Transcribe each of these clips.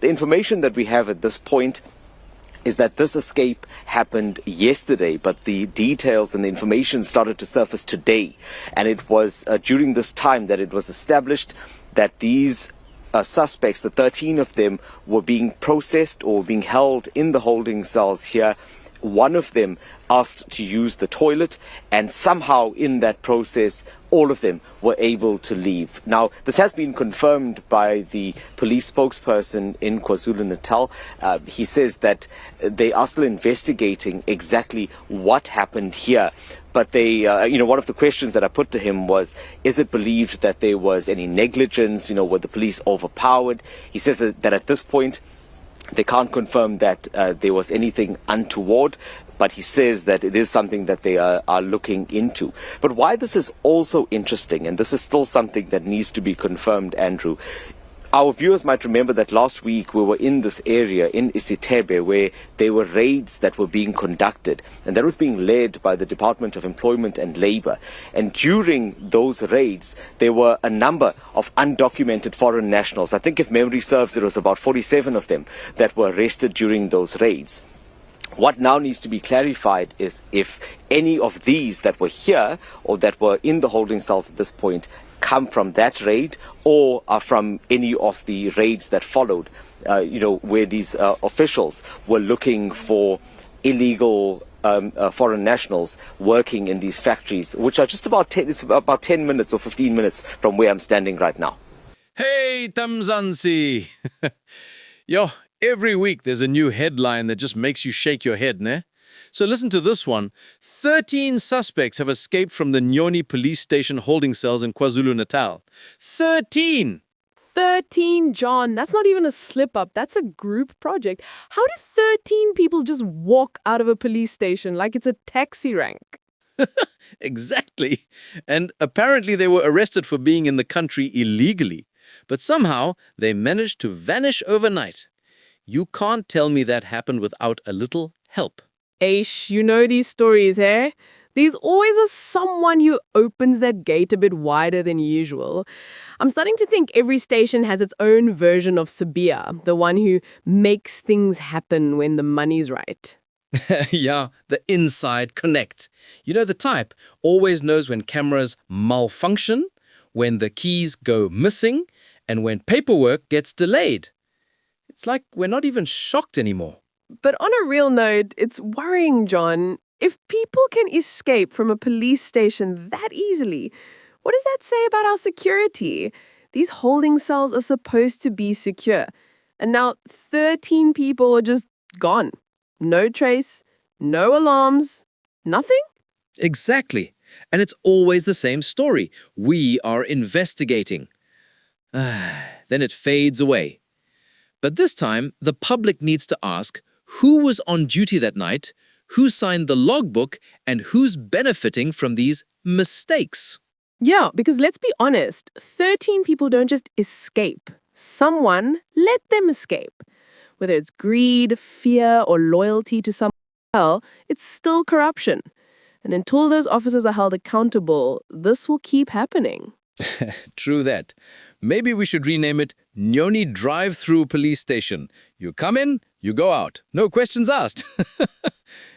the information that we have at this point is that this escape happened yesterday, but the details and the information started to surface today. And it was during this time that it was established that these suspects, the 13 of them, were being processed or being held in the holding cells here. One of them asked to use the toilet, and somehow in that process, all of them were able to leave. Now, this has been confirmed by the police spokesperson in KwaZulu-Natal. He says that they are still investigating exactly what happened here. But they, one of the questions that I put to him was, is it believed that there was any negligence? Were the police overpowered? He says that at this point, they can't confirm that there was anything untoward, but he says that it is something that they are looking into. But why this is also interesting, and this is still something that needs to be confirmed, Andrew, our viewers might remember that last week we were in this area in Isitebe where there were raids that were being conducted, and that was being led by the Department of Employment and Labour. And during those raids, there were a number of undocumented foreign nationals. I think if memory serves, it was about 47 of them that were arrested during those raids. What now needs to be clarified is if any of these that were here or that were in the holding cells at this point come from that raid or are from any of the raids that followed, where these officials were looking for illegal foreign nationals working in these factories, which are just about 10 minutes or 15 minutes from where I'm standing right now. Hey, Tamzansi! Yo, every week there's a new headline that just makes you shake your head, ne? So listen to this one. 13 suspects have escaped from the Nyoni police station holding cells in KwaZulu-Natal. 13! 13, John. That's not even a slip-up. That's a group project. How do 13 people just walk out of a police station like it's a taxi rank? Exactly. And apparently they were arrested for being in the country illegally. But somehow they managed to vanish overnight. You can't tell me that happened without a little help. Aish, you know these stories, eh? There's always someone who opens that gate a bit wider than usual. I'm starting to think every station has its own version of Sibiya, the one who makes things happen when the money's right. Yeah, the inside connect. You know the type, always knows when cameras malfunction, when the keys go missing, and when paperwork gets delayed. It's like we're not even shocked anymore. But on a real note, it's worrying, John. If people can escape from a police station that easily, what does that say about our security? These holding cells are supposed to be secure. And now 13 people are just gone. No trace, no alarms, nothing? Exactly. And it's always the same story. We are investigating. Then it fades away. But this time, the public needs to ask who was on duty that night, who signed the logbook, and who's benefiting from these mistakes. Yeah, because let's be honest, 13 people don't just escape. Someone let them escape. Whether it's greed, fear, or loyalty to someone else, it's still corruption. And until those officers are held accountable, this will keep happening. True that. Maybe we should rename it Nyoni Drive-Through Police Station. You come in, you go out. No questions asked.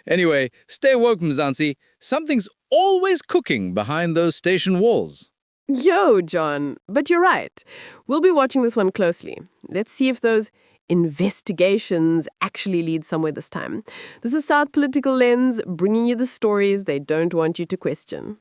Anyway, stay woke, Mzansi. Something's always cooking behind those station walls. Yo, John. But you're right. We'll be watching this one closely. Let's see if those investigations actually lead somewhere this time. This is South Political Lens, bringing you the stories they don't want you to question.